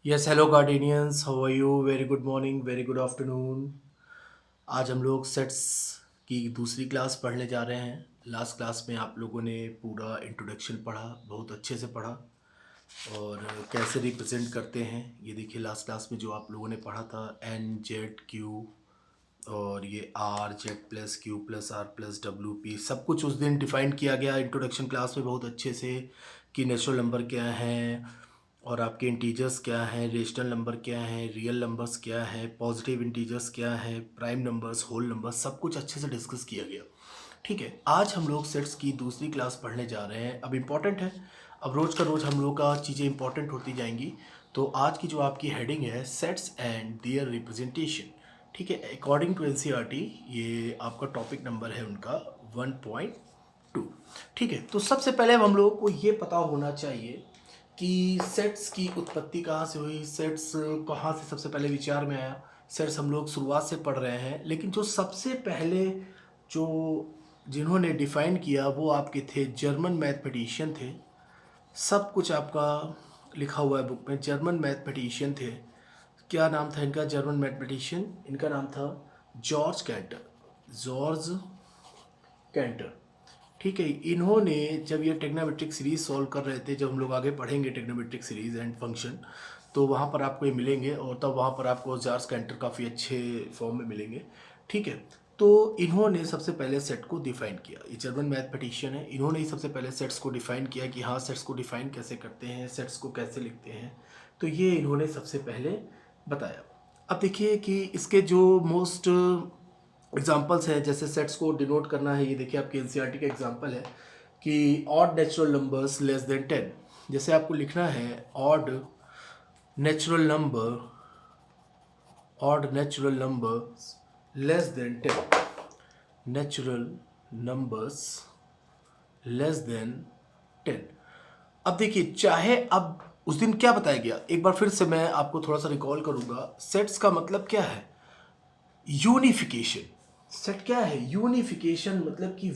Yes hello guardians, how are you? Very good morning, very good afternoon. आज हम लोग sets की दूसरी क्लास पढ़ने जा रहे हैं। लास्ट क्लास में आप लोगों ने पूरा इंट्रोडक्शन पढ़ा, बहुत अच्छे से पढ़ा। और कैसे रिप्रेजेंट करते हैं ये देखिए, लास्ट क्लास में जो आप लोगों ने पढ़ा था एन जेड क्यू और ये R Z plus Q plus R plus W P, सब कुछ उस दिन डिफाइन किया गया इंट्रोडक्शन क्लास में बहुत अच्छे से कि नेचुरल नंबर क्या हैं और आपके इंटीजर्स क्या हैं, रेशनल नंबर क्या हैं, रियल नंबर्स क्या हैं, पॉजिटिव इंटीजर्स क्या हैं, प्राइम नंबर्स, होल नंबर्स, सब कुछ अच्छे से डिस्कस किया गया। ठीक है, आज हम लोग सेट्स की दूसरी क्लास पढ़ने जा रहे हैं। अब इम्पॉर्टेंट है, अब रोज़ का रोज़ हम लोग का चीज़ें इंपॉर्टेंट होती जाएंगी। तो आज की जो आपकी हेडिंग है सेट्स एंड देयर रिप्रेजेंटेशन। ठीक है, अकॉर्डिंग टू एनसीईआरटी ये आपका टॉपिक नंबर है उनका 1.2। ठीक है, तो सबसे पहले हम लोगों को ये पता होना चाहिए कि सेट्स की उत्पत्ति कहाँ से हुई, सेट्स कहाँ से सबसे पहले विचार में आया। सेट्स हम लोग शुरुआत से पढ़ रहे हैं, लेकिन जो सबसे पहले जो जिन्होंने डिफाइन किया वो आपके थे जर्मन मैथमेटिशियन थे। सब कुछ आपका लिखा हुआ है बुक में, जर्मन मैथमेटिशियन थे। क्या नाम था इनका? जर्मन मैथमेटिशियन, इनका नाम था जॉर्ज कैंटर। George canter. ठीक है, इन्होंने जब ये टेक्नोमेट्रिक सीरीज सॉल्व कर रहे थे, जब हम लोग आगे पढ़ेंगे टेक्नोमेट्रिक सीरीज एंड फंक्शन, तो वहाँ पर आपको ये मिलेंगे और तब वहाँ पर आपको जॉर्ज कैंटर काफ़ी अच्छे फॉर्म में मिलेंगे। ठीक है, तो इन्होंने सबसे पहले सेट को डिफाइन किया। ये जर्मन मैथमेटिशियन है, इन्होंने ही सबसे पहले सेट्स को डिफाइन किया कि हाँ सेट्स को डिफाइन कैसे करते हैं, सेट्स को कैसे लिखते हैं। तो ये इन्होंने सबसे पहले बताया। अब देखिए कि इसके जो मोस्ट एग्जाम्पल्स हैं, जैसे सेट्स को डिनोट करना है, ये देखिए आपके एनसीईआरटी का एग्जाम्पल है कि odd natural numbers less than 10। जैसे आपको लिखना है odd natural number, odd natural numbers less than 10, natural numbers less than 10। अब देखिए, चाहे अब उस दिन क्या बताया गया, एक बार फिर से मैं आपको थोड़ा सा रिकॉल करूंगा। सेट्स का मतलब क्या है? यूनिफिकेशन। सेट क्या है? यूनिफिकेशन, मतलब कि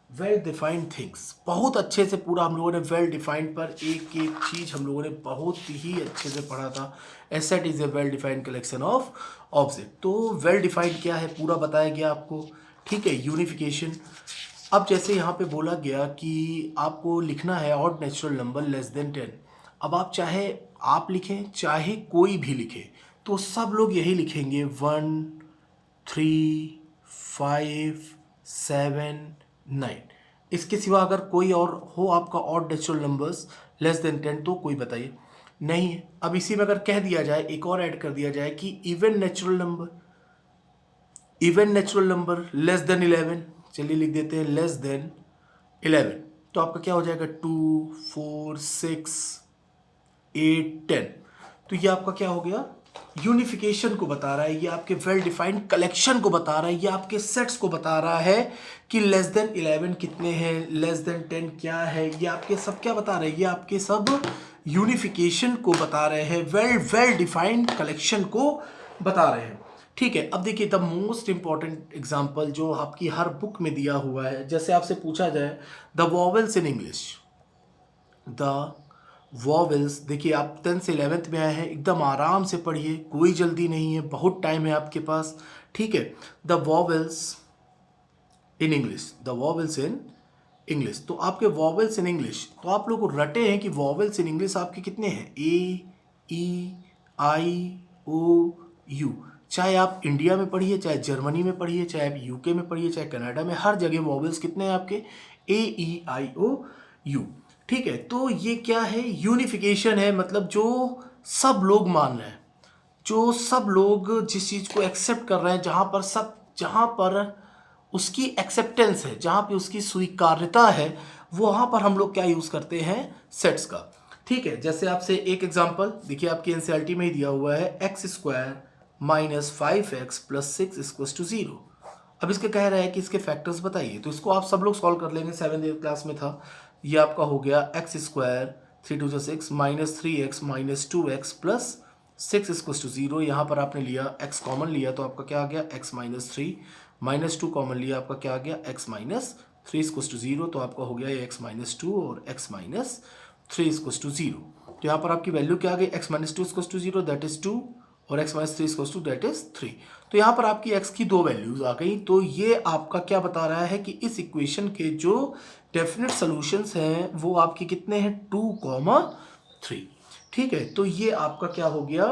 वेल डिफाइंड थिंग्स। बहुत अच्छे से पूरा हम लोगों ने वेल डिफाइंड पर एक एक चीज हम लोगों ने बहुत ही अच्छे से पढ़ा था। A set is a well defined collection of object. तो वेल डिफाइंड क्या है पूरा बताया गया आपको। ठीक है, यूनिफिकेशन। अब जैसे यहाँ पे बोला गया कि आपको लिखना है odd natural number less than 10। अब आप चाहे आप लिखें चाहे कोई भी लिखे, तो सब लोग यही लिखेंगे 1, 3, 5, 7, 9। इसके सिवा अगर कोई और हो आपका odd natural numbers less than 10 तो कोई बताइए नहीं है। अब इसी में अगर कह दिया जाए, एक और ऐड कर दिया जाए कि even natural number less than 11, चलिए लिख देते हैं लेस देन 11। तो आपका क्या हो जाएगा? 2, 4, 6, 8, 10। तो ये आपका क्या हो गया? यूनिफिकेशन को बता रहा है, ये आपके वेल डिफाइंड कलेक्शन को बता रहा है, ये आपके सेट्स को बता रहा है कि लेस देन 11 कितने हैं, लेस देन 10 क्या है। ये आपके सब क्या बता रहे हैं? ये आपके सब यूनिफिकेशन को बता रहे हैं, वेल डिफाइंड कलेक्शन को बता रहे हैं। ठीक है, अब देखिए द मोस्ट इंपॉर्टेंट एग्जाम्पल जो आपकी हर बुक में दिया हुआ है, जैसे आपसे पूछा जाए the vowels in English, the vowels. देखिए आप 10 से 11th में आए हैं, एकदम आराम से पढ़िए, कोई जल्दी नहीं है, बहुत टाइम है आपके पास। ठीक है, the vowels in English, the vowels in English. तो आपके वॉवेल्स इन इंग्लिश, तो आप लोग रटे हैं कि वॉवेल्स इन इंग्लिश आपके कितने हैं? ए, ई, आई, ओ, यू। चाहे आप इंडिया में पढ़िए, चाहे जर्मनी में पढ़िए, चाहे आप यूके में पढ़िए, चाहे कनाडा में, हर जगह वॉवेल्स कितने हैं आपके? ए, ई, आई, ओ, यू। ठीक है, तो ये क्या है? यूनिफिकेशन है, मतलब जो सब लोग मान रहे हैं, जो सब लोग जिस चीज़ को एक्सेप्ट कर रहे हैं, जहाँ पर उसकी एक्सेप्टेंस है, जहाँ पे उसकी स्वीकार्यता है, वहाँ पर हम लोग क्या यूज़ करते हैं? सेट्स का। ठीक है, जैसे आपसे एक एग्जांपल देखिए, आपकी एनसीईआरटी में ही दिया हुआ है x square minus 5x plus 6 equal to 0। अब इसके कह रहा है कि इसके फैक्टर्स बताइए, तो इसको आप सब लोग सॉल्व कर लेंगे, 7th क्लास में था। ये आपका हो गया x square 3 2 6 minus 3x minus 2x plus 6 equal to 0। यहाँ पर आपने लिया x कॉमन लिया, तो आपका क्या आ गया? x माइनस 3 माइनस 2 कॉमन लिया, आपका क्या आ गया? x minus 3 equal to 0। तो आपका हो गया ये x माइनस 2 और x माइनस 3 इक्वल्स टू 0। तो यहाँ पर आपकी वैल्यू क्या आ गई, x minus 2 equals to 0 that is 2 और x minus 3 equals to that is 3। तो यहाँ पर आपकी x की 2 वैल्यूज आ गई। तो ये आपका क्या बता रहा है कि इस इक्वेशन के जो डेफिनेट सॉल्यूशंस हैं वो आपके कितने हैं, 2, 3। ठीक है, तो ये आपका क्या हो गया,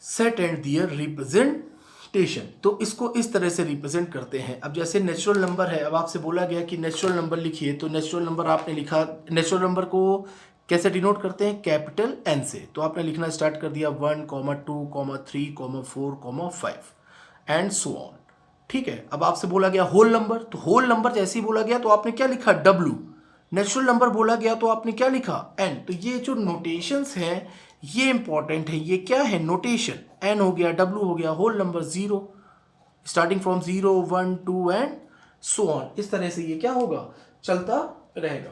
सेट एंड दियर रिप्रेजेंटेशन। तो इसको इस तरह से रिप्रेजेंट करते हैं। अब जैसे नेचुरल नंबर है, अब आपसे बोला गया कि नेचुरल नंबर लिखिए, तो नेचुरल नंबर आपने लिखा, नेचुरल नंबर को कैसे डिनोट करते हैं, कैपिटल एन से। तो आपने लिखना स्टार्ट कर दिया 1, 2, 3, 4, 5 एंड सो ऑन। ठीक है, अब आपसे बोला गया होल नंबर, तो होल नंबर जैसे ही बोला गया तो आपने क्या लिखा, W। नेचुरल नंबर बोला गया तो आपने क्या लिखा, n। तो ये जो नोटेशंस हैं ये इंपॉर्टेंट है। ये क्या है, नोटेशन। n हो गया, W हो गया, whole number 0, starting from 0, 1, 2 and so on. इस तरह से ये क्या होगा, चलता रहेगा।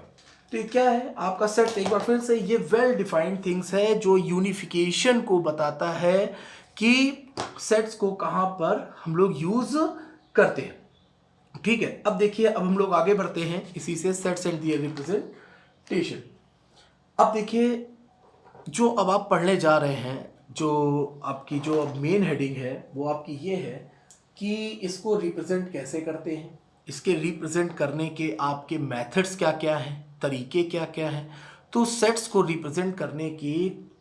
तो ये क्या है आपका सेट। एक बार फिर से ये वेल डिफाइंड थिंग्स है जो यूनिफिकेशन को बताता है कि सेट्स को कहां पर हम लोग यूज करते हैं। ठीक है, अब देखिए, अब हम लोग आगे बढ़ते हैं इसी से, सेट्स एंड दियर रिप्रेजेंटेशन। अब देखिए, जो अब आप पढ़ने जा रहे हैं, जो आपकी जो अब मेन हेडिंग है वो आपकी ये है कि इसको रिप्रेजेंट कैसे करते हैं, इसके रिप्रेजेंट करने के आपके मेथड्स क्या क्या हैं, तरीके क्या क्या हैं। तो सेट्स को रिप्रेजेंट करने के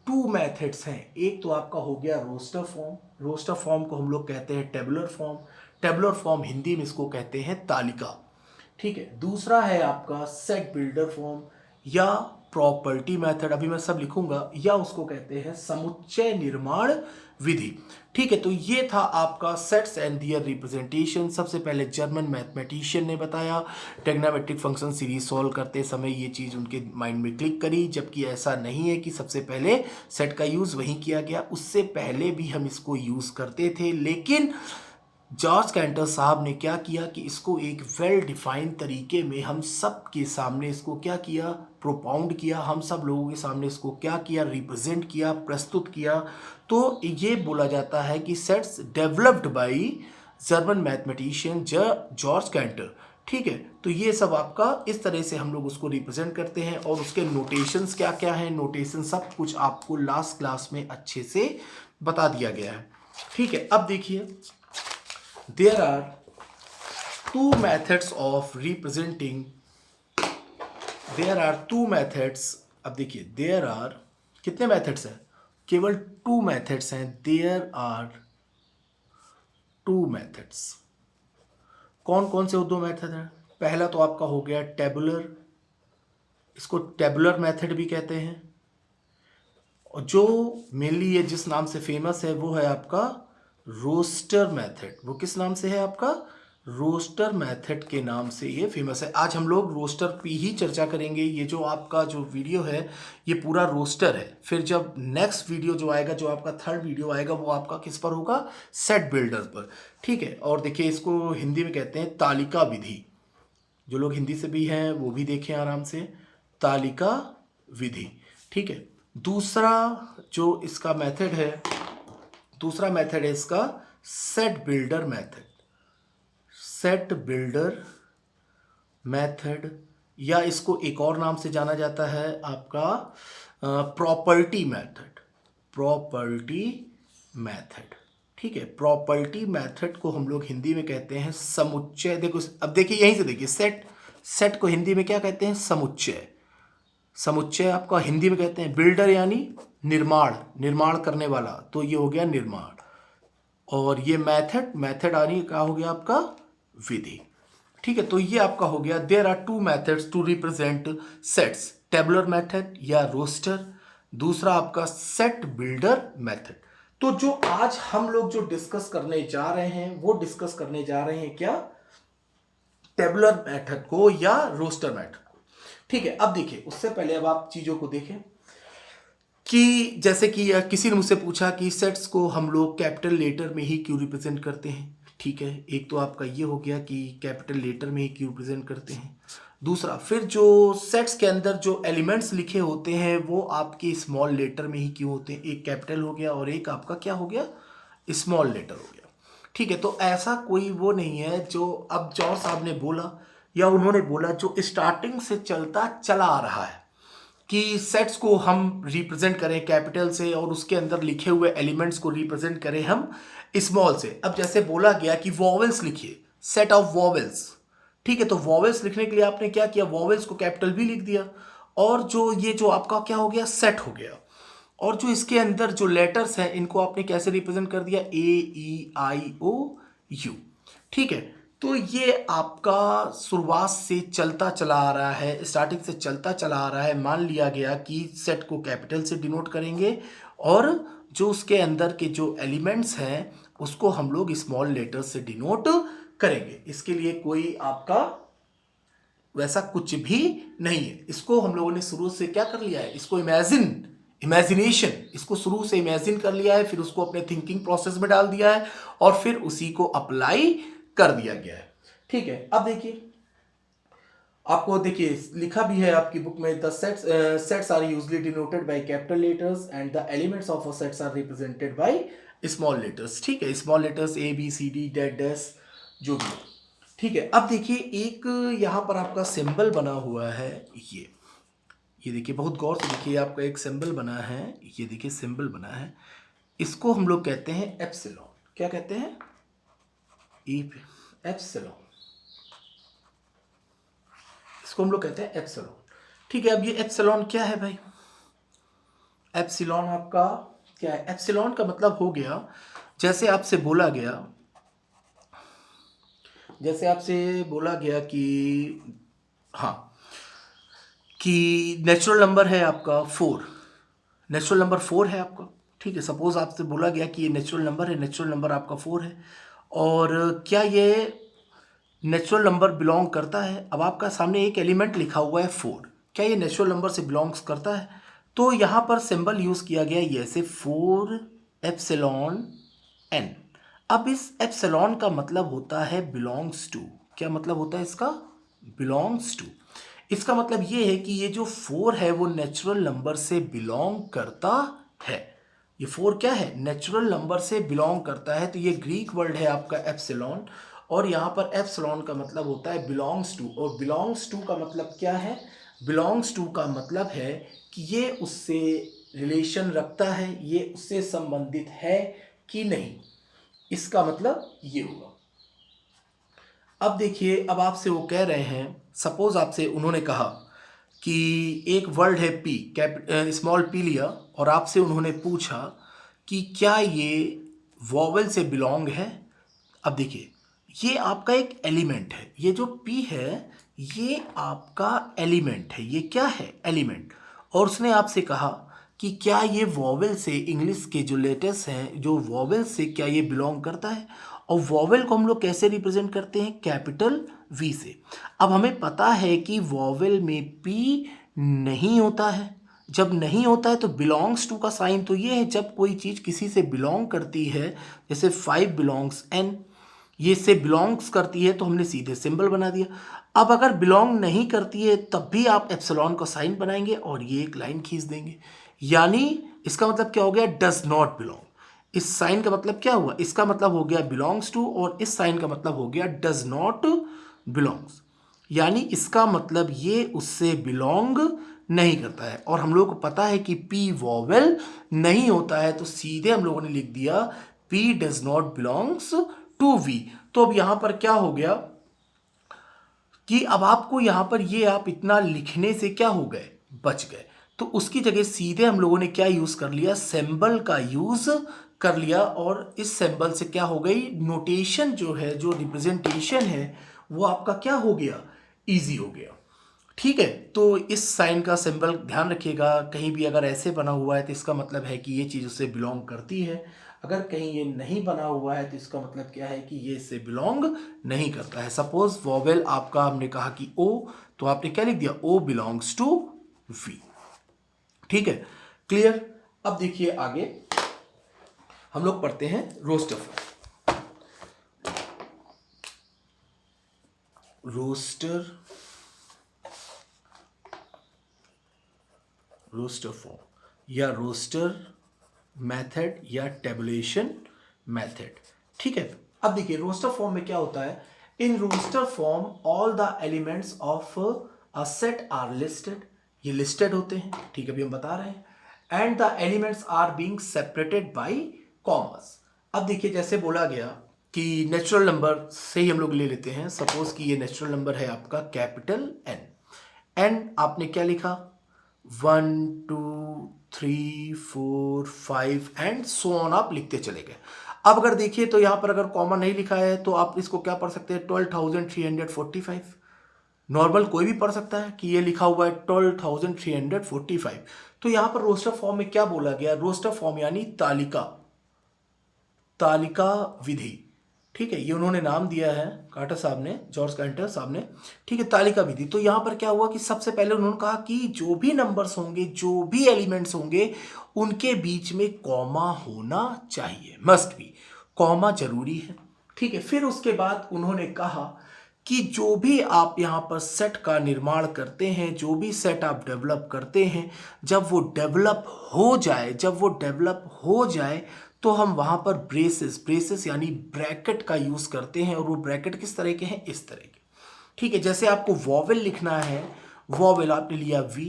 2 मेथड्स हैं। एक तो आपका हो गया रोस्टर फॉर्म, रोस्टर फॉर्म को हम लोग कहते हैं tabular form, tabular form Hindi में इसको कहते हैं तालिका। ठीक है, दूसरा है आपका सेट बिल्डर फॉर्म या प्रॉपर्टी मेथड, अभी मैं सब लिखूंगा, या उसको कहते हैं समुच्चय निर्माण विधि। ठीक है, तो ये था आपका सेट्स एंड दियर रिप्रेजेंटेशन। सबसे पहले जर्मन मैथमेटिशियन ने बताया, ट्रिग्नोमेट्रिक फंक्शन सीरीज सॉल्व करते समय ये चीज़ उनके माइंड में क्लिक करी, जबकि ऐसा नहीं है कि सबसे पहले सेट का यूज़ वहीं किया गया, उससे पहले भी हम इसको यूज़ करते थे। लेकिन जॉर्ज कैंटर साहब ने क्या किया कि इसको एक वेल डिफाइंड तरीके में हम सब के सामने इसको क्या किया, प्रोपाउंड किया, हम सब लोगों के सामने इसको क्या किया, रिप्रेजेंट किया, प्रस्तुत किया। तो ये बोला जाता है कि sets developed by German mathematician George canter. ठीक है, तो ये सब आपका इस तरह से हम लोग उसको रिप्रेजेंट करते हैं। और उसके नोटेशंस क्या क्या हैं, नोटेशन सब कुछ आपको लास्ट क्लास में अच्छे से बता दिया गया है। ठीक है, अब देखिए, there are 2 methods of representing, there are 2 methods। अब देखिए, there are कितने methods हैं, केवल 2 methods हैं। there are 2 methods। कौन कौन से वो 2 मेथड हैं, पहला तो आपका हो गया टेबुलर, इसको टेबुलर मेथड भी कहते हैं, और जो मेनली ये जिस नाम से फेमस है वो है आपका रोस्टर मेथड। वो किस नाम से है, आपका रोस्टर मेथड के नाम से ये फेमस है। आज हम लोग रोस्टर पे ही चर्चा करेंगे। ये जो आपका जो वीडियो है ये पूरा रोस्टर है। फिर जब नेक्स्ट वीडियो जो आएगा, जो आपका 3rd वीडियो आएगा, वो आपका किस पर होगा, सेट बिल्डर पर। ठीक है, और देखिए इसको हिंदी में कहते हैं तालिका विधि। जो लोग हिंदी से भी हैं वो भी देखें आराम से, तालिका विधि। ठीक है, दूसरा जो इसका मेथड है, दूसरा मेथड है इसका set builder method. Set builder method, या इसको एक और नाम से जाना जाता है आपका प्रॉपर्टी मेथड, प्रॉपर्टी मेथड। ठीक है, प्रॉपर्टी मेथड को हम लोग हिंदी में कहते हैं समुच्चय। देखो, अब देखिए यहीं से देखिए, सेट, सेट को हिंदी में क्या कहते हैं, समुच्चय। समुच्चय आपका हिंदी में कहते हैं बिल्डर, यानी निर्माण, निर्माण करने वाला, तो ये हो गया निर्माण। और ये मेथड, मेथड यानी क्या हो गया आपका, विधि। ठीक है, तो ये आपका हो गया, there are 2 methods to represent sets, tabular method या रोस्टर, दूसरा आपका सेट बिल्डर मेथड। तो जो आज हम लोग जो डिस्कस करने जा रहे हैं वो डिस्कस करने जा रहे हैं क्या, टेबुलर मेथड को या रोस्टर मेथड को। ठीक है, अब देखिए, उससे पहले अब आप चीजों को देखें कि जैसे कि किसी ने मुझसे पूछा कि सेट्स को हम लोग कैपिटल लेटर में ही क्यों रिप्रेजेंट करते हैं। ठीक है, एक तो आपका ये हो गया कि कैपिटल लेटर में ही क्यों रिप्रेजेंट करते हैं। दूसरा, फिर जो सेट्स के अंदर जो एलिमेंट्स लिखे होते हैं वो आपके स्मॉल लेटर में ही क्यों होते हैं। एक कैपिटल हो गया और एक आपका क्या हो गया, स्मॉल लेटर हो गया। ठीक है, तो ऐसा कोई वो नहीं है जो अब जॉर्ज साहब ने बोला या उन्होंने बोला जो स्टार्टिंग से चलता चला आ रहा है। कि सेट्स को हम रिप्रेजेंट करें कैपिटल से और उसके अंदर लिखे हुए एलिमेंट्स को रिप्रेजेंट करें हम स्मॉल से। अब जैसे बोला गया कि वॉवेल्स लिखिए, सेट ऑफ वॉवेल्स, ठीक है, तो वॉवेल्स लिखने के लिए आपने क्या किया, वॉवेल्स को कैपिटल भी लिख दिया, और जो ये जो आपका क्या हो गया, सेट हो गया। और जो इसके अंदर जो लेटर्स हैं इनको आपने कैसे रिप्रेजेंट कर दिया, AEIOU, ठीक है। तो ये आपका शुरुआत से चलता चला आ रहा है, स्टार्टिंग से चलता चला आ रहा है। मान लिया गया कि सेट को कैपिटल से डिनोट करेंगे और जो उसके अंदर के जो एलिमेंट्स हैं उसको हम लोग स्मॉल लेटर से डिनोट करेंगे। इसके लिए कोई आपका वैसा कुछ भी नहीं है। इसको हम लोगों ने शुरू से क्या कर लिया है, इसको इमेजिनेशन, इसको शुरू से इमेजिन कर लिया है, फिर उसको अपने थिंकिंग प्रोसेस में डाल दिया है और फिर उसी को अप्लाई कर दिया गया है, ठीक है। अब देखिए, आपको देखिए लिखा भी है आपकी बुक में, the sets are usually denoted by capital letters and the elements of a sets are represented by small letters, ठीक है। स्मॉल लेटर्स ABCD डैश जो भी, ठीक है। अब देखिए एक यहाँ पर आपका सिंबल बना हुआ है, ये देखिए, बहुत गौर से देखिए, आपका एक सिंबल बना है, ये देखिए सिंबल बना है, इसको हम लोग कहते हैं एप्सिलॉन। क्या कहते हैं, एप्सिलॉन, इसको हम लोग कहते हैं एप्सिलॉन, ठीक है। अब ये एप्सिलॉन क्या है भाई, एप्सिलॉन आपका क्या है, एप्सिलॉन का मतलब हो गया, जैसे आपसे बोला गया कि हाँ, कि नेचुरल नंबर है आपका 4, नेचुरल नंबर 4 है आपका, ठीक है। सपोज आपसे बोला गया कि ये नेचुरल नंबर है, नेचुरल नंबर आपका 4 है, और क्या ये नेचुरल नंबर बिलोंग करता है। अब आपका सामने एक एलिमेंट लिखा हुआ है 4, क्या ये नेचुरल नंबर से बिलोंग्स करता है। तो यहाँ पर सिंबल यूज किया गया ये ऐसे 4 एप्सिलॉन n। अब इस एप्सिलॉन का मतलब होता है बिलोंग्स टू, क्या मतलब होता है इसका, बिलोंग्स टू। इसका मतलब ये है कि ये जो 4 है वो नेचुरल नंबर से बिलोंग करता है। ये 4 क्या है, नेचुरल नंबर से बिलोंग करता है। तो ये ग्रीक वर्ड है आपका एप्सिलॉन, और यहाँ पर एप्सिलॉन का मतलब होता है बिलोंग्स टू। और बिलोंग्स टू का मतलब क्या है, बिलोंग्स टू का मतलब है कि ये उससे रिलेशन रखता है, ये उससे संबंधित है कि नहीं, इसका मतलब ये होगा। अब देखिए, अब आपसे वो कह रहे हैं, सपोज आपसे उन्होंने कहा कि एक वर्ड है पी, स्मॉल पी लिया, और आपसे उन्होंने पूछा कि क्या ये वॉवेल से बिलोंग है। अब देखिए, ये आपका एक एलिमेंट है, ये जो पी है ये आपका एलिमेंट है, ये क्या है, एलिमेंट। और उसने आपसे कहा कि क्या ये वॉवेल से, इंग्लिश के जो लेटर्स हैं जो वॉवेल से, क्या ये बिलोंग करता है। और वॉवेल को हम लोग कैसे रिप्रेजेंट करते हैं, कैपिटल वी से। अब हमें पता है कि वॉवेल में पी नहीं होता है, जब नहीं होता है तो बिलोंग्स टू का साइन तो ये है, जब कोई चीज़ किसी से बिलोंग करती है, जैसे 5 बिलोंग्स n, ये से बिलोंग्स करती है तो हमने सीधे सिंबल बना दिया। अब अगर बिलोंग नहीं करती है तब भी आप एप्सिलॉन का साइन बनाएंगे और ये एक लाइन खींच देंगे, यानी इसका मतलब क्या हो गया, डज नॉट बिलोंग। इस साइन का मतलब क्या हुआ, इसका मतलब हो गया बिलोंग्स टू, और इस साइन का मतलब हो गया डज नॉट बिलोंग्स, यानी इसका मतलब ये उससे बिलोंग नहीं करता है। और हम लोग को पता है कि पी वॉवेल नहीं होता है, तो सीधे हम लोगों ने लिख दिया P does not belongs to V. तो अब यहां पर क्या हो गया कि अब आपको यहां पर ये आप इतना लिखने से क्या हो गए, बच गए। तो उसकी जगह सीधे हम लोगों ने क्या यूज कर लिया, सिंबल का यूज कर लिया, और इस सिंबल से क्या हो गई, नोटेशन जो है, जो रिप्रेजेंटेशन है वो आपका क्या हो गया, इजी हो गया, ठीक है। तो इस साइन का सिंबल ध्यान रखिएगा, कहीं भी अगर ऐसे बना हुआ है तो इसका मतलब है कि ये चीज़ उससे बिलोंग करती है, अगर कहीं ये नहीं बना हुआ है तो इसका मतलब क्या है कि ये इससे बिलोंग नहीं करता है। सपोज वॉवेल आपका हमने कहा कि ओ, तो आपने क्या लिख दिया, ओ बिलोंग्स टू वी, ठीक है, क्लियर। अब देखिए आगे हम लोग पढ़ते हैं रोस्टर फॉर्म। रोस्टर फॉर्म या रोस्टर मेथड या टेबुलेशन मेथड, ठीक है। अब देखिए रोस्टर फॉर्म में क्या होता है, in roster form all the elements of a set are listed ये लिस्टेड होते हैं, ठीक है, अभी हम बता रहे हैं। And the elements are being separated by commas. अब देखिए जैसे बोला गया कि नेचुरल नंबर से ही हम लोग ले लेते हैं। सपोज कि ये नेचुरल नंबर है आपका कैपिटल एन। एन आपने क्या लिखा, 1 2 3 4 5 एंड सो ऑन आप लिखते चले गए। अब अगर देखिए तो यहां पर अगर कॉमा नहीं लिखा है तो आप इसको क्या पढ़ सकते हैं, 12,345। नॉर्मल कोई भी पढ़ सकता है कि ये लिखा हुआ है 12,345। तो यहां पर रोस्टर फॉर्म में क्या बोला गया, रोस्टर फॉर्म यानी तालिका, तालिका विधि, ठीक है, ये उन्होंने नाम दिया है कार्टर साहब ने, जॉर्ज कार्टर साहब ने, ठीक है, तालिका विधि। तो यहां पर क्या हुआ कि सबसे पहले उन्होंने कहा कि जो भी नंबर्स होंगे, जो भी एलिमेंट्स होंगे, उनके बीच में कॉमा होना चाहिए, मस्ट बी, कॉमा जरूरी है, ठीक है। फिर उसके बाद उन्होंने कहा कि जो भी आप यहाँ पर सेट का निर्माण करते हैं, जो भी सेट आप डेवलप करते हैं, जब वो डेवलप हो जाए, जब वो डेवलप हो जाए तो हम वहाँ पर ब्रेसेस, ब्रेसेस यानी ब्रैकेट का यूज़ करते हैं। और वो ब्रैकेट किस तरह के हैं, इस तरह के, ठीक है। जैसे आपको वॉवेल लिखना है, वॉवेल आपने लिया वी,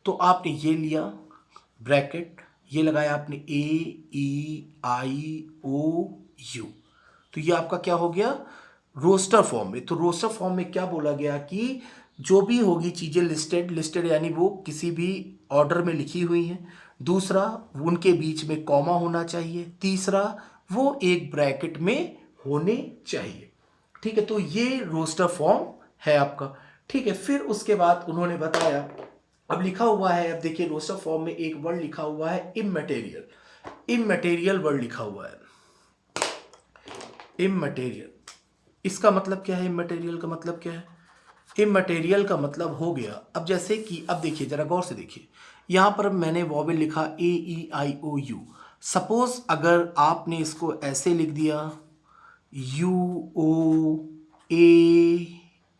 तो आपने ये लिया ब्रैकेट, ये लगाया आपने ए ई आई ओ यू, तो ये आपका क्या हो गया, रोस्टर फॉर्म में। तो रोस्टर फॉर्म में क्या बोला गया कि जो भी होगी चीज़ें लिस्टेड, लिस्टेड यानी वो किसी भी ऑर्डर में लिखी हुई हैं। दूसरा, उनके बीच में कॉमा होना चाहिए। तीसरा, वो एक ब्रैकेट में होने चाहिए, ठीक है। तो ये रोस्टर फॉर्म है आपका, ठीक है। फिर उसके बाद उन्होंने बताया, अब लिखा हुआ है, अब देखिए रोस्टर फॉर्म में एक वर्ड लिखा हुआ है इममटेरियल, इममटेरियल वर्ड लिखा हुआ है, इममटेरियल। इसका मतलब क्या है, इममटेरियल का मतलब क्या है, इममटेरियल का मतलब हो गया, अब जैसे कि अब देखिए जरा गौर से देखिए, यहां पर मैंने वॉवेल लिखा ए ई आई ओ यू। सपोज अगर आपने इसको ऐसे लिख दिया यू ओ ए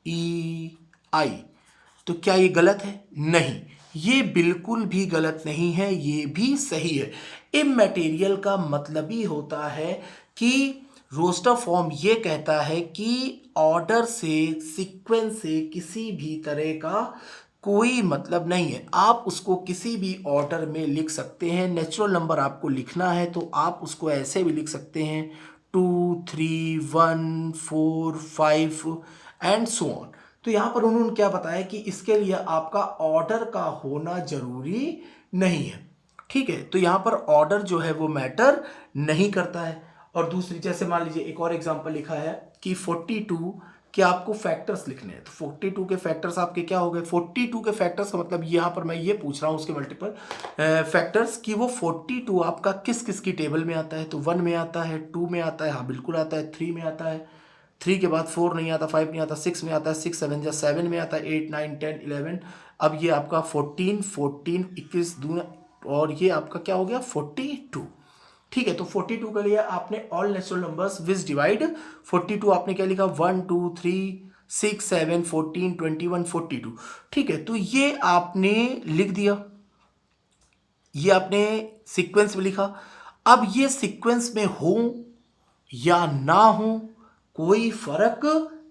ई आई, तो क्या ये गलत है, नहीं, ये बिल्कुल भी गलत नहीं है, ये भी सही है। इममटेरियल का मतलब ही होता है कि रोस्टर फॉर्म ये कहता है कि ऑर्डर से, सीक्वेंस से किसी भी तरह का कोई मतलब नहीं है। आप उसको किसी भी ऑर्डर में लिख सकते हैं। नेचुरल नंबर आपको लिखना है तो आप उसको ऐसे भी लिख सकते हैं 2 3 1 4 5 एंड सो ऑन। तो यहाँ पर उन्होंने क्या बताया कि इसके लिए आपका ऑर्डर का होना जरूरी नहीं है, ठीक है। तो यहाँ पर ऑर्डर जो है वो मैटर नहीं करता है। और दूसरी, जैसे मान लीजिए एक और एग्जांपल लिखा है कि 42 के आपको फैक्टर्स लिखने हैं, तो 42 के फैक्टर्स आपके क्या हो गए, 42 के फैक्टर्स का मतलब यहाँ पर मैं ये पूछ रहा हूँ उसके मल्टीपल फैक्टर्स कि वो 42 आपका किस किस की टेबल में आता है, तो 1 में आता है, 2 में आता है, हाँ बिल्कुल आता है, 3 में आता है, 3 के बाद 4 नहीं आता, 5 नहीं आता, 6 में आता है, 6 7 7 में आता है, 8 9 10 11। अब ये आपका 14 14 21 दूना, और ये आपका क्या हो गया 42, ठीक है। तो 42 के लिए आपने all natural numbers which divide 42 आपने क्या लिखा 1 2 3 6 7 14 21 42, ठीक है। तो ये आपने लिख दिया, ये आपने सीक्वेंस में लिखा। अब ये सीक्वेंस में हो या ना हो कोई फर्क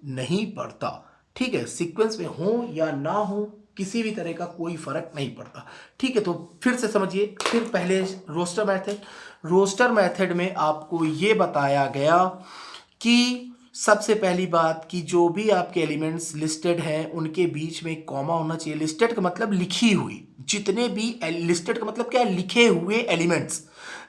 नहीं पड़ता, ठीक है, सीक्वेंस में हो या ना हो किसी भी तरह का कोई फर्क नहीं पड़ता, ठीक है। तो फिर से समझिए, फिर पहले रोस्टर मेथड, रोस्टर मेथड में आपको ये बताया गया कि सबसे पहली बात कि जो भी आपके एलिमेंट्स लिस्टेड हैं उनके बीच में कॉमा होना चाहिए। लिस्टेड का मतलब लिखी हुई, जितने भी लिस्टेड का मतलब क्या है, लिखे हुए एलिमेंट्स,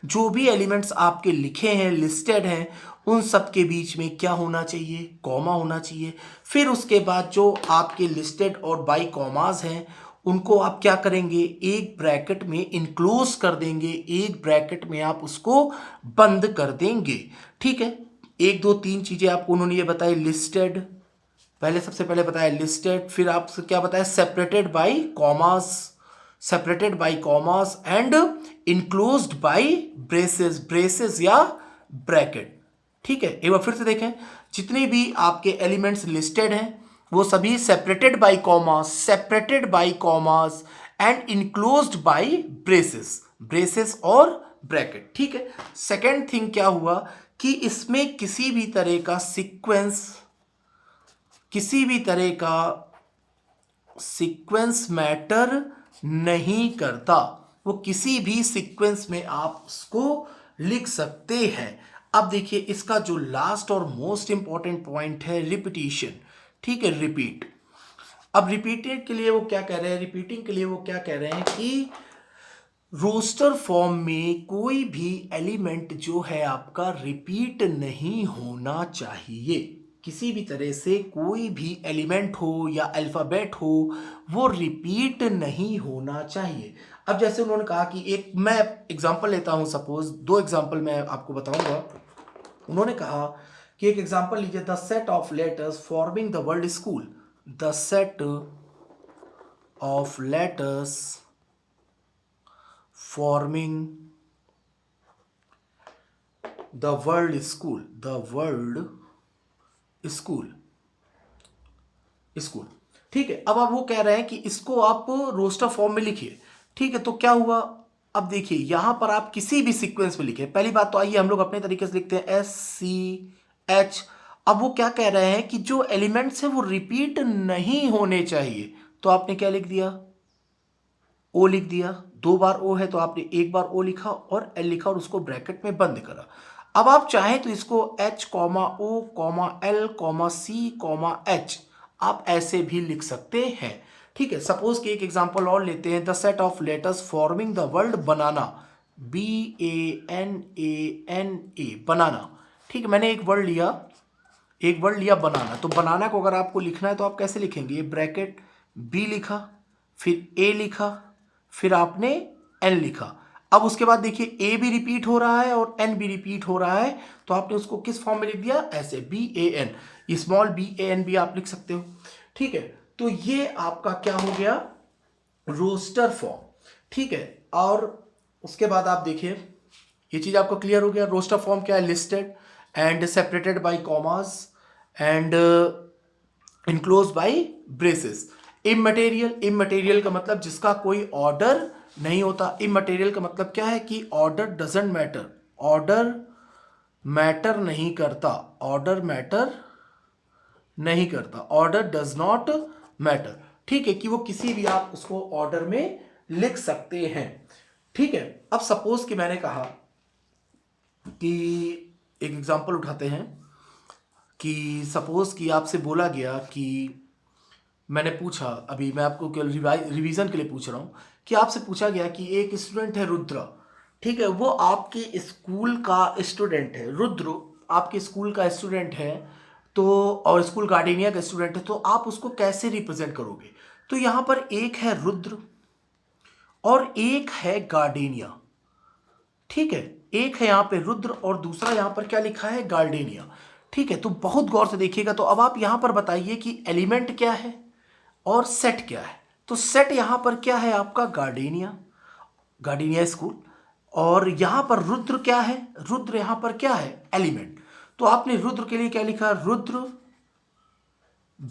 जो भी एलिमेंट्स आपके लिखे हैं, लिस्टेड हैं, उन सब के बीच में क्या होना चाहिए, कॉमा होना चाहिए। फिर उसके बाद जो आपके लिस्टेड और बाई कॉमास हैं उनको आप क्या करेंगे, एक ब्रैकेट में इनक्लोज कर देंगे, एक ब्रैकेट में आप उसको बंद कर देंगे, ठीक है। एक दो तीन चीजें आपको उन्होंने ये बताई, लिस्टेड पहले, सबसे पहले बताया लिस्टेड, फिर आपसे क्या बताया separated by commas, separated by commas and enclosed bye braces, braces या ब्रैकेट, ठीक है। एक बार फिर से देखें, जितने भी आपके एलिमेंट्स लिस्टेड हैं वो सभी separated by commas, separated by commas and enclosed bye braces, braces और ब्रैकेट, ठीक है। सेकेंड थिंग क्या हुआ कि इसमें किसी भी तरह का सीक्वेंस, किसी भी तरह का सीक्वेंस मैटर नहीं करता। वो किसी भी सीक्वेंस में आप उसको लिख सकते हैं। अब देखिए इसका जो लास्ट और मोस्ट इंपॉर्टेंट पॉइंट है रिपीटिशन। ठीक है, रिपीट। अब रिपीटेड के लिए वो क्या कह रहे हैं, रिपीटिंग के लिए वो क्या कह रहे हैं कि रोस्टर फॉर्म में कोई भी एलिमेंट जो है आपका रिपीट नहीं होना चाहिए। किसी भी तरह से कोई भी एलिमेंट हो या अल्फाबेट हो वो रिपीट नहीं होना चाहिए। अब जैसे उन्होंने कहा कि एक मैं एग्जांपल लेता हूं, सपोज दो एग्जांपल मैं आपको बताऊंगा। उन्होंने कहा कि एक एग्जांपल लीजिए, the set of letters forming the word school. The set of letters forming the word school, the word school, school. ठीक है, अब आप वो कह रहे हैं कि इसको आप रोस्टर फॉर्म में लिखिए। ठीक है, तो क्या हुआ, अब देखिए यहां पर आप किसी भी सीक्वेंस में लिखे। पहली बात तो आइए हम लोग अपने तरीके से लिखते हैं SCH। अब वो क्या कह रहे हैं कि जो एलिमेंट्स है वो रिपीट नहीं होने चाहिए, तो आपने क्या लिख दिया, ओ लिख दिया। दो बार ओ है तो आपने एक बार ओ लिखा और एल लिखा और उसको ब्रैकेट में बंद करा। अब आप चाहें तो इसको H comma O comma L comma C comma H आप ऐसे भी लिख सकते हैं। ठीक है, सपोज कि एक एग्जांपल और लेते हैं, the set of letters forming the word banana, BANANA, बनाना। ठीक है, मैंने एक वर्ड लिया बनाना। तो बनाना को अगर आपको लिखना है तो आप कैसे लिखेंगे, ये ब्रैकेट B लिखा, फिर A लिखा, फिर आपने एन लिखा। अब उसके बाद देखिए ए भी रिपीट हो रहा है और एन भी रिपीट हो रहा है, तो आपने उसको किस फॉर्म में लिख दिया, ऐसे BAN, स्मॉल BAN भी आप लिख सकते हो। ठीक है, तो ये आपका क्या हो गया, रोस्टर फॉर्म। ठीक है, और उसके बाद आप देखिए ये चीज आपको क्लियर हो गया। रोस्टर फॉर्म क्या है, listed and separated by commas and enclose by braces. Immaterial का मतलब जिसका कोई ऑर्डर नहीं होता। इमटेरियल का मतलब क्या है कि order doesn't matter, order matter नहीं करता, ऑर्डर मैटर नहीं करता, ऑर्डर डज नॉट मैटर। ठीक है, कि वो किसी भी आप उसको ऑर्डर में लिख सकते हैं। ठीक है, अब सपोज कि मैंने कहा कि एक एग्जांपल उठाते हैं कि सपोज कि आपसे बोला गया कि मैंने पूछा, अभी मैं आपको केवल रिवीजन के लिए पूछ रहा हूं कि आपसे पूछा गया कि एक स्टूडेंट है रुद्र। ठीक है, वो आपके स्कूल का स्टूडेंट है, रुद्र आपके स्कूल का स्टूडेंट है, तो और स्कूल गार्डेनिया का स्टूडेंट है, तो आप उसको कैसे रिप्रेजेंट करोगे। तो यहां पर एक है रुद्र और एक है गार्डेनिया। ठीक है, एक है यहां पे रुद्र और दूसरा यहां पर क्या लिखा है, गार्डेनिया। ठीक है, तो बहुत गौर से देखिएगा। तो अब आप यहां पर बताइए कि एलिमेंट क्या है और सेट क्या है। तो सेट यहां पर क्या है आपका, गार्डेनिया स्कूल, और यहां पर रुद्र क्या है, रुद्र यहां पर क्या है, एलिमेंट। तो आपने रुद्र के लिए क्या लिखा, रुद्र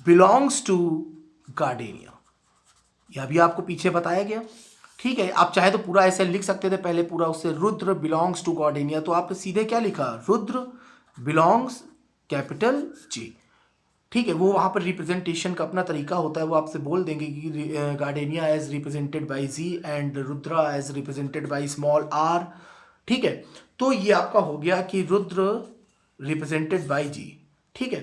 बिलोंग्स टू गार्डेनिया, यह भी आपको पीछे बताया गया। ठीक है, आप चाहे तो पूरा ऐसे लिख सकते थे, पहले पूरा उससे रुद्र बिलोंग्स टू गार्डेनिया, तो आपने सीधे क्या लिखा, रुद्र बिलोंग्स कैपिटल जी। ठीक है, वो वहां पर रिप्रेजेंटेशन का अपना तरीका होता है, वो आपसे बोल देंगे कि Gardenia as represented by G and Rudra as represented by small r। ठीक है, तो ये आपका हो गया कि रुद्र रिप्रेजेंटेड बाय जी। ठीक है,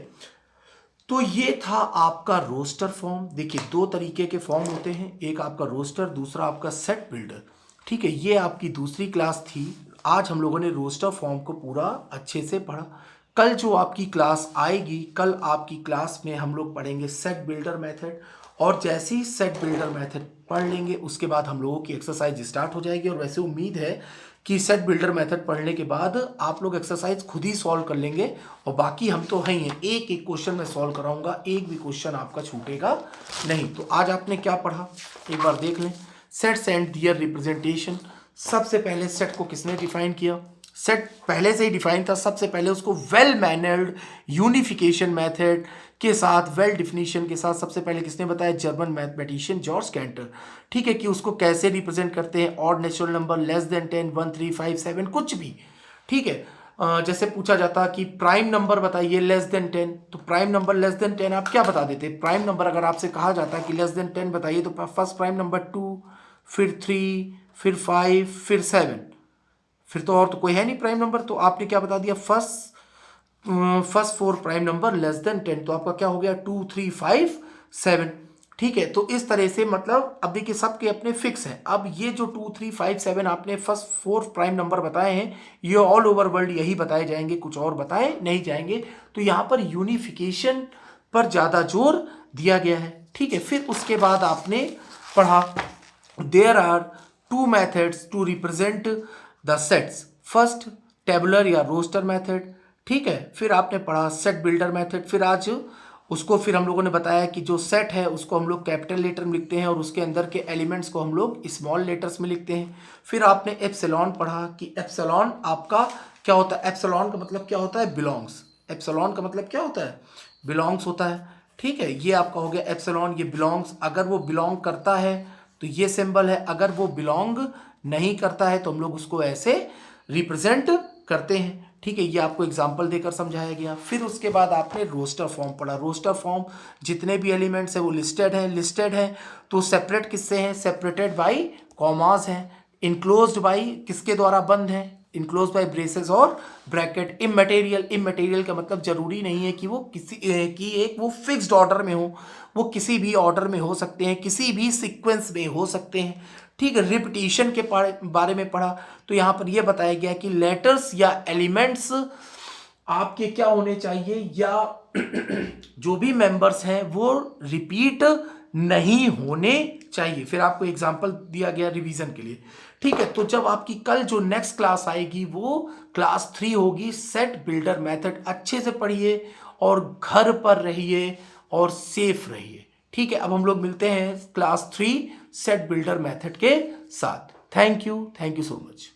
तो ये था आपका रोस्टर फॉर्म। देखिए दो तरीके के फॉर्म होते हैं, एक आपका रोस्टर, दूसरा आपका सेट बिल्डर। ठीक है, ये आपकी दूसरी क्लास थी। आज हम लोगों ने रोस्टर फॉर्म को पूरा अच्छे से पढ़ा। कल जो आपकी क्लास आएगी, कल आपकी क्लास में हम लोग पढ़ेंगे सेट बिल्डर मेथड, और जैसे ही सेट बिल्डर मेथड पढ़ लेंगे उसके बाद हम लोगों की एक्सरसाइज स्टार्ट हो जाएगी। और वैसे उम्मीद है कि सेट बिल्डर मेथड पढ़ने के बाद आप लोग एक्सरसाइज खुद ही सॉल्व कर लेंगे, और बाकी हम तो हैं ही हैं, एक एक क्वेश्चन मैं सॉल्व कराऊंगा, एक भी क्वेश्चन आपका छूटेगा नहीं। तो आज आपने क्या पढ़ा एक बार देख लें। Sets and their representation. सबसे पहले सेट को किसने डिफाइन किया, सेट पहले से ही डिफाइन था। सबसे पहले उसको वेल मैनर्ड यूनिफिकेशन मेथड के साथ, वेल डिफिनीशन के साथ सबसे पहले किसने बताया, जर्मन मैथमेटिशियन जॉर्ज कैंटर। ठीक है, कि उसको कैसे रिप्रेजेंट करते हैं, odd natural number, less than 10, 1, 3, 5, 7, कुछ भी। ठीक है, जैसे पूछा जाता कि प्राइम नंबर बताइए लेस देन 10, तो प्राइम नंबर लेस देन 10 आप क्या बता देते, प्राइम नंबर अगर आपसे कहा जाता कि लेस देन 10 बताइए, तो फर्स्ट प्राइम नंबर 2, फिर 3, फिर 5, फिर 7, फिर तो और तो कोई है नहीं प्राइम नंबर, तो आपने क्या बता दिया, first 4 prime number less than 10, तो आपका क्या हो गया 2, 3, 5, 7। ठीक है, तो इस तरह से मतलब अब देखिए सबके अपने फिक्स हैं। अब ये जो 2, 3, 5, 7 आपने फर्स्ट 4 प्राइम नंबर बताए हैं, ये ऑल ओवर वर्ल्ड यही बताए जाएंगे, कुछ और बताए नहीं जाएंगे। तो यहाँ पर यूनिफिकेशन पर ज़्यादा जोर दिया गया है। ठीक है, फिर उसके बाद आपने पढ़ा there are two methods to represent the sets, first tabular या रोस्टर मेथड। ठीक है, फिर आपने पढ़ा सेट बिल्डर मेथड। फिर आज उसको फिर हम लोगों ने बताया कि जो सेट है उसको हम लोग कैपिटल लेटर में लिखते हैं और उसके अंदर के एलिमेंट्स को हम लोग स्मॉल लेटर्स में लिखते हैं। फिर आपने एप्सिलॉन पढ़ा कि एप्सिलॉन आपका क्या होता है, एप्सिलॉन का मतलब क्या होता है, बिलोंग्स। एप्सिलॉन का मतलब क्या होता है, बिलोंग्स होता है। ठीक है, ये आपका हो गया एप्सिलॉन, ये बिलोंग्स। अगर वो बिलोंग करता है तो ये सिंबल है, अगर वो बिलोंग नहीं करता है तो हम लोग उसको ऐसे रिप्रेजेंट करते हैं। ठीक है, ये आपको एग्जांपल देकर समझाया गया। फिर उसके बाद आपने रोस्टर फॉर्म पढ़ा। रोस्टर फॉर्म जितने भी एलिमेंट्स हैं वो लिस्टेड हैं। तो सेपरेट किससे हैं, सेपरेटेड बाय कॉमास हैं। इनक्लोज्ड बाय किसके द्वारा बंद है, इनक्लोज बाय ब्रेसेस और ब्रैकेट। इमटेरियल का मतलब जरूरी नहीं है कि वो कि एक वो फिक्स्ड ऑर्डर में हो, वो किसी भी ऑर्डर में हो सकते हैं, किसी भी सीक्वेंस में हो सकते हैं। ठीक है, रिपीटिशन के बारे में पढ़ा, तो यहाँ पर यह बताया गया कि लेटर्स या एलिमेंट्स आपके क्या होने चाहिए, या जो भी मेंबर्स हैं वो रिपीट नहीं होने चाहिए। फिर आपको एग्जांपल दिया गया रिवीजन के लिए। ठीक है, तो जब आपकी कल जो नेक्स्ट क्लास आएगी वो क्लास 3 होगी, सेट बिल्डर मेथड। अच्छे से पढ़िए और घर पर रहिए और सेफ रहिए। ठीक है, अब हम लोग मिलते हैं क्लास 3 सेट बिल्डर मेथड के साथ। Thank you so much.